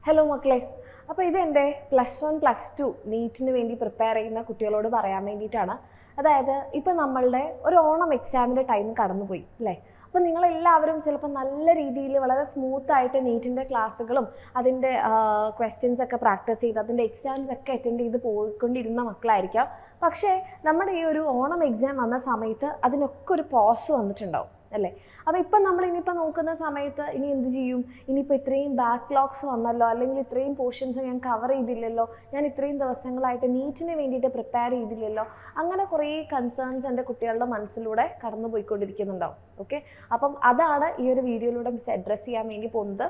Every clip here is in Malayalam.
ഹലോ മക്കളെ, അപ്പോൾ ഇതെൻ്റെ +1 +2 നീറ്റിന് വേണ്ടി പ്രിപ്പയർ ചെയ്യുന്ന കുട്ടികളോട് പറയാൻ വേണ്ടിയിട്ടാണ്. അതായത് ഇപ്പോൾ നമ്മളുടെ ഒരു ഓണം എക്സാമിൻ്റെ ടൈം കടന്നുപോയി അല്ലേ. അപ്പോൾ നിങ്ങളെല്ലാവരും ചിലപ്പോൾ നല്ല രീതിയിൽ വളരെ സ്മൂത്തായിട്ട് നീറ്റിൻ്റെ ക്ലാസ്സുകളും അതിൻ്റെ ക്വസ്റ്റ്യൻസൊക്കെ പ്രാക്ടീസ് ചെയ്ത് അതിൻ്റെ എക്സാംസ് ഒക്കെ അറ്റൻഡ് ചെയ്ത് പോയിക്കൊണ്ടിരുന്ന മക്കളായിരിക്കാം. പക്ഷേ നമ്മുടെ ഈ ഒരു ഓണം എക്സാം വന്ന സമയത്ത് അതിനൊക്കെ ഒരു പോസ് വന്നിട്ടുണ്ടാവും അല്ലേ. അപ്പോൾ ഇപ്പം നമ്മൾ ഇനിയിപ്പോൾ നോക്കുന്ന സമയത്ത് ഇനി എന്ത് ചെയ്യും, ഇനിയിപ്പോൾ ഇത്രയും ബാക്ക്ലോഗ്സ് വന്നല്ലോ, അല്ലെങ്കിൽ ഇത്രയും പോർഷൻസ് ഞാൻ കവർ ചെയ്തില്ലല്ലോ, ഞാൻ ഇത്രയും ദിവസങ്ങളായിട്ട് നീറ്റിന് വേണ്ടിയിട്ട് പ്രിപ്പയർ ചെയ്തില്ലല്ലോ, അങ്ങനെ കുറേ കൺസേൺസ് എൻ്റെ കുട്ടികളുടെ മനസ്സിലൂടെ കടന്നു പോയിക്കൊണ്ടിരിക്കുന്നുണ്ടാവും. ഓക്കെ, അപ്പം അതാണ് ഈ ഒരു വീഡിയോയിലൂടെ മിസ് അഡ്രസ്സ് ചെയ്യാൻ വേണ്ടി പോകുന്നത്.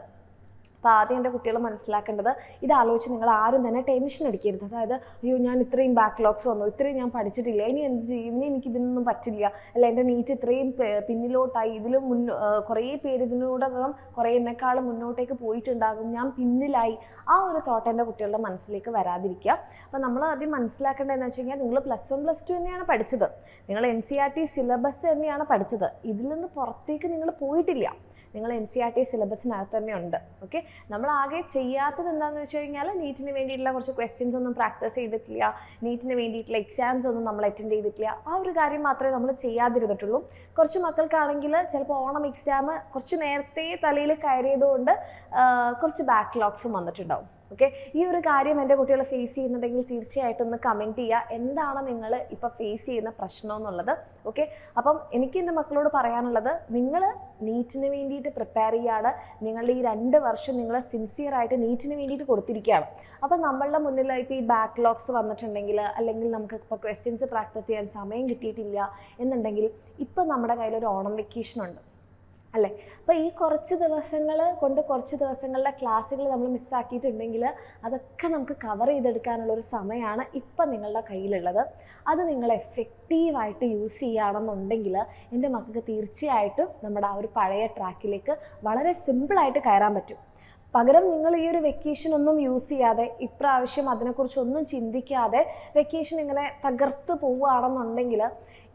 അപ്പോൾ ആദ്യം എൻ്റെ കുട്ടികൾ മനസ്സിലാക്കേണ്ടത്, ഇതാലോചിച്ച് നിങ്ങൾ ആരും തന്നെ ടെൻഷൻ അടിക്കരുത്. അതായത് അയ്യോ ഞാൻ ഇത്രയും ബാക്ക്ലോഗ്സ് വന്നു, ഇത്രയും ഞാൻ പഠിച്ചിട്ടില്ല, ഇനി എന്ത് ചെയ്യും, ഇനി എനിക്കിതിനൊന്നും പറ്റില്ല, അല്ല എൻ്റെ നീറ്റ് ഇത്രയും പിന്നിലോട്ടായി, ഇതിലും കുറേ പേര് ഇതിനോടകം കുറേ എന്നെക്കാളും മുന്നോട്ടേക്ക് പോയിട്ടുണ്ടാകും, ഞാൻ പിന്നിലായി, ആ ഒരു തോട്ട് എൻ്റെ കുട്ടികളുടെ മനസ്സിലേക്ക് വരാതിരിക്കുക. അപ്പോൾ നമ്മൾ ആദ്യം മനസ്സിലാക്കേണ്ടതെന്ന് വെച്ച് കഴിഞ്ഞാൽ നിങ്ങൾ +1 +2 തന്നെയാണ് പഠിച്ചത്, നിങ്ങൾ NCERT സിലബസ് തന്നെയാണ് പഠിച്ചത്, ഇതിൽ നിന്ന് പുറത്തേക്ക് നിങ്ങൾ പോയിട്ടില്ല, നിങ്ങൾ NCERT സിലബസിനകത്ത് തന്നെ ഉണ്ട്. ഓക്കെ, നമ്മൾ ആകെ ചെയ്യാത്തത് എന്താണെന്ന് വെച്ച് കഴിഞ്ഞാൽ നീറ്റിന് വേണ്ടിയിട്ടുള്ള കുറച്ച് ക്വസ്റ്റ്യൻസ് ഒന്നും പ്രാക്ടീസ് ചെയ്തിട്ടില്ല, നീറ്റിന് വേണ്ടിയിട്ടുള്ള എക്സാംസ് ഒന്നും നമ്മൾ അറ്റൻഡ് ചെയ്തിട്ടില്ല, ആ ഒരു കാര്യം മാത്രമേ നമ്മൾ ചെയ്യാതിരുന്നിട്ടുള്ളൂ. കുറച്ച് മക്കൾക്കാണെങ്കിൽ ചിലപ്പോൾ ഓണം എക്സാം കുറച്ച് നേരത്തെ തലയിൽ കയറിയതുകൊണ്ട് കുറച്ച് ബാക്ക്ലോഗ്സും വന്നിട്ടുണ്ടാവും. ഓക്കെ, ഈ ഒരു കാര്യം എൻ്റെ കുട്ടികൾ ഫേസ് ചെയ്യുന്നുണ്ടെങ്കിൽ തീർച്ചയായിട്ടും ഒന്ന് കമൻറ്റ് ചെയ്യുക, എന്താണ് നിങ്ങൾ ഇപ്പോൾ ഫേസ് ചെയ്യുന്ന പ്രശ്നം എന്നുള്ളത്. ഓക്കെ, അപ്പം എനിക്ക് എൻ്റെ മക്കളോട് പറയാനുള്ളത്, നിങ്ങൾ നീറ്റിന് വേണ്ടിയിട്ട് പ്രിപ്പയർ ചെയ്യുകയാണ്, നിങ്ങളുടെ ഈ 2 വർഷം നിങ്ങൾ സിൻസിയറായിട്ട് നീറ്റിന് വേണ്ടിയിട്ട് കൊടുത്തിരിക്കുകയാണ്. അപ്പം നമ്മളുടെ മുന്നിലായിട്ട് ഈ ബാക്ക്ലോഗ്സ് വന്നിട്ടുണ്ടെങ്കിൽ, അല്ലെങ്കിൽ നമുക്ക് ഇപ്പോൾ ക്വസ്റ്റ്യൻസ് പ്രാക്ടീസ് ചെയ്യാൻ സമയം കിട്ടിയിട്ടില്ല എന്നുണ്ടെങ്കിൽ, ഇപ്പം നമ്മുടെ കയ്യിലൊരു ഓണം വെക്കേഷനുണ്ട് അല്ലേ. അപ്പോൾ ഈ കുറച്ച് ദിവസങ്ങൾ കൊണ്ട് കുറച്ച് ദിവസങ്ങളിലെ ക്ലാസ്സുകൾ നമ്മൾ മിസ്സാക്കിയിട്ടുണ്ടെങ്കിൽ അതൊക്കെ നമുക്ക് കവർ ചെയ്തെടുക്കാനുള്ളൊരു സമയമാണ് ഇപ്പം നിങ്ങളുടെ കയ്യിലുള്ളത്. അത് നിങ്ങൾ എഫക്റ്റീവായിട്ട് യൂസ് ചെയ്യുകയാണെന്നുണ്ടെങ്കിൽ എൻ്റെ മക്കൾക്ക് തീർച്ചയായിട്ടും നമ്മുടെ ആ ഒരു പഴയ ട്രാക്കിലേക്ക് വളരെ സിമ്പിളായിട്ട് കയറാൻ പറ്റും. പകരം നിങ്ങൾ ഈ ഒരു വെക്കേഷൻ ഒന്നും യൂസ് ചെയ്യാതെ, ഇപ്രാവശ്യം അതിനെക്കുറിച്ചൊന്നും ചിന്തിക്കാതെ വെക്കേഷൻ ഇങ്ങനെ തകർത്ത് പോവുകയാണെന്നുണ്ടെങ്കിൽ,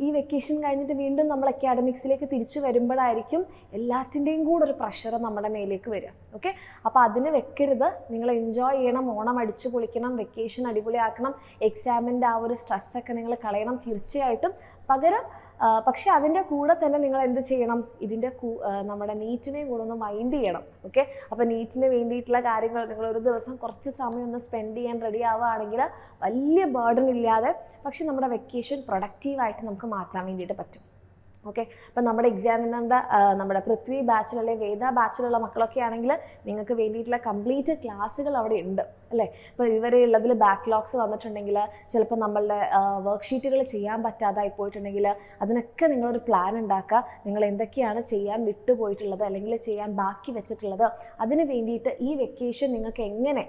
ഈ വെക്കേഷൻ കഴിഞ്ഞിട്ട് വീണ്ടും നമ്മൾ അക്കാഡമിക്സിലേക്ക് തിരിച്ചു വരുമ്പോഴായിരിക്കും എല്ലാത്തിൻ്റെയും കൂടെ ഒരു പ്രഷർ നമ്മുടെ മേലേക്ക് വരിക. ഓക്കെ, അപ്പോൾ അതിന് വെക്കരുത്, നിങ്ങൾ എൻജോയ് ചെയ്യണം, ഓണം അടിച്ചു പൊളിക്കണം, വെക്കേഷൻ അടിപൊളിയാക്കണം, എക്സാമിൻ്റെ ആ ഒരു സ്ട്രെസ്സൊക്കെ നിങ്ങൾ കളയണം തീർച്ചയായിട്ടും. പകരം പക്ഷേ അതിൻ്റെ കൂടെ തന്നെ നിങ്ങൾ എന്ത് ചെയ്യണം, ഇതിൻ്റെ നമ്മുടെ നീറ്റിനെയും കൂടെ ഒന്ന് മൈൻഡ് ചെയ്യണം. ഓക്കെ, അപ്പോൾ നീറ്റിന് വേണ്ടിയിട്ടുള്ള കാര്യങ്ങൾ നിങ്ങൾ ഒരു ദിവസം കുറച്ച് സമയം ഒന്ന് സ്പെൻഡ് ചെയ്യാൻ റെഡി ആവുകയാണെങ്കിൽ വലിയ ബേർഡൻ ഇല്ലാതെ പക്ഷെ നമ്മുടെ വെക്കേഷൻ പ്രൊഡക്റ്റീവായിട്ട് നമുക്ക് മാറ്റാൻ വേണ്ടിയിട്ട് പറ്റും. ഓക്കെ, ഇപ്പം നമ്മുടെ എക്സാമിനുണ്ട് നമ്മുടെ പൃഥ്വി ബാച്ചിലുള്ള വേദ ബാച്ചിലുള്ള മക്കളൊക്കെ ആണെങ്കിൽ നിങ്ങൾക്ക് വേണ്ടിയിട്ടുള്ള കംപ്ലീറ്റ് ക്ലാസ്സുകൾ അവിടെ ഉണ്ട് അല്ലേ. ഇപ്പോൾ ഇവരെ ഉള്ളതിൽ ബാക്ക്ലോഗ്സ് വന്നിട്ടുണ്ടെങ്കിൽ, ചിലപ്പോൾ നമ്മളുടെ വർക്ക്ഷീറ്റുകൾ ചെയ്യാൻ പറ്റാതായി പോയിട്ടുണ്ടെങ്കിൽ, അതിനൊക്കെ നിങ്ങളൊരു പ്ലാൻ ഉണ്ടാക്കുക, നിങ്ങൾ എന്തൊക്കെയാണ് ചെയ്യാൻ വിട്ടുപോയിട്ടുള്ളത് അല്ലെങ്കിൽ ചെയ്യാൻ ബാക്കി വെച്ചിട്ടുള്ളത്, അതിന് വേണ്ടിയിട്ട് ഈ വെക്കേഷൻ നിങ്ങൾക്ക് എങ്ങനെ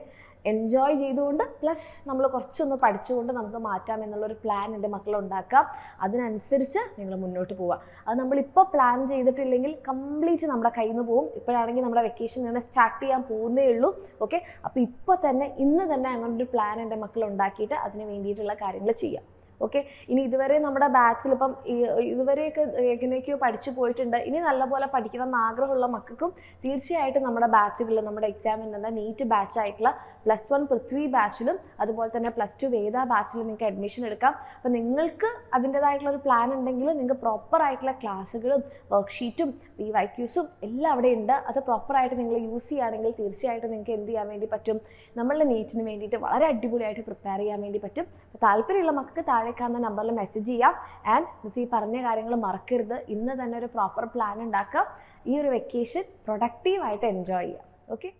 എൻജോയ് ചെയ്തുകൊണ്ട് പ്ലസ് നമ്മൾ കുറച്ചൊന്ന് പഠിച്ചുകൊണ്ട് നമുക്ക് മാറ്റാം എന്നുള്ളൊരു പ്ലാൻ എൻ്റെ മക്കളുണ്ടാക്കാം. അതിനനുസരിച്ച് നിങ്ങൾ മുന്നോട്ട് പോവുക. അത് നമ്മളിപ്പോൾ പ്ലാൻ ചെയ്തിട്ടില്ലെങ്കിൽ കംപ്ലീറ്റ് നമ്മുടെ കയ്യിൽ നിന്ന് പോകും. ഇപ്പോഴാണെങ്കിൽ നമ്മുടെ വെക്കേഷൻ ഇങ്ങനെ സ്റ്റാർട്ട് ചെയ്യാൻ പോകുന്നേ ഉള്ളൂ. ഓക്കെ, അപ്പോൾ ഇപ്പോൾ തന്നെ ഇന്ന് തന്നെ അങ്ങനെ ഒരു പ്ലാൻ എൻ്റെ മക്കൾ ഉണ്ടാക്കിയിട്ട് അതിന് വേണ്ടിയിട്ടുള്ള കാര്യങ്ങൾ ചെയ്യാം. ഓക്കെ, ഇനി ഇതുവരെ നമ്മുടെ ബാച്ചിൽ ഇപ്പം ഇതുവരെയൊക്കെ എങ്ങനെയൊക്കെയോ പഠിച്ചു പോയിട്ടുണ്ട്, ഇനി നല്ലപോലെ പഠിക്കണം എന്ന് ആഗ്രഹമുള്ള മക്കൾക്കും തീർച്ചയായിട്ടും നമ്മുടെ ബാച്ചുകളിൽ, നമ്മുടെ എക്സാമിനുള്ള നീറ്റ് ബാച്ചായിട്ടുള്ള +1 പൃഥ്വി ബാച്ചിലും അതുപോലെ തന്നെ +2 വേദ ബാച്ചിലും നിങ്ങൾക്ക് അഡ്മിഷൻ എടുക്കാം. അപ്പോൾ നിങ്ങൾക്ക് അതിൻ്റേതായിട്ടുള്ളൊരു പ്ലാൻ ഉണ്ടെങ്കിൽ നിങ്ങൾക്ക് പ്രോപ്പറായിട്ടുള്ള ക്ലാസ്സുകളും വർക്ക്ഷീറ്റും PYQസും എല്ലാം അവിടെ ഉണ്ട്. അത് പ്രോപ്പറായിട്ട് നിങ്ങൾ യൂസ് ചെയ്യുകയാണെങ്കിൽ തീർച്ചയായിട്ടും നിങ്ങൾക്ക് എന്ത് ചെയ്യാൻ വേണ്ടി പറ്റും, നമ്മളുടെ നീറ്റിന് വേണ്ടിയിട്ട് വളരെ അടിപൊളിയായിട്ട് പ്രിപ്പയർ ചെയ്യാൻ വേണ്ടി പറ്റും. അപ്പോൾ താല്പര്യമുള്ള മക്കൾക്ക് താഴെ കാണുന്ന നമ്പറിൽ മെസ്സേജ് ചെയ്യാം. ആൻഡ് മിസ് ഈ പറഞ്ഞ കാര്യങ്ങൾ മറക്കരുത്, ഇന്ന് തന്നെ ഒരു പ്രോപ്പർ പ്ലാൻ ഉണ്ടാക്കുക, ഈ ഒരു വെക്കേഷൻ പ്രൊഡക്റ്റീവായിട്ട് എൻജോയ് ചെയ്യുക. ഓക്കെ.